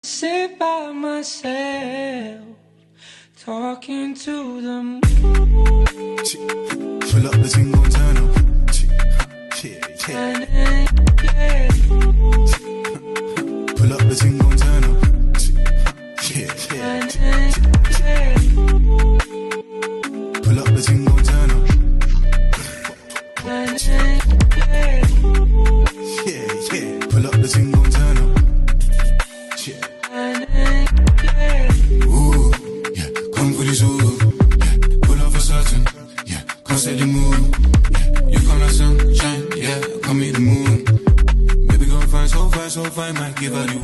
Sit by myself, talking to the moon. Pull up the thing, gon' turn up. Yeah. Pull up the thing, gon' turn up. Pull up the thing, gon' turn up. Pull up the thing, gon' turn up. Ooh, yeah, come for this ooh. Yeah, pull up for certain. Yeah, come set the mood. Yeah, you come like sunshine. Yeah, come meet the moon. Baby, gon' find so fine, might give her the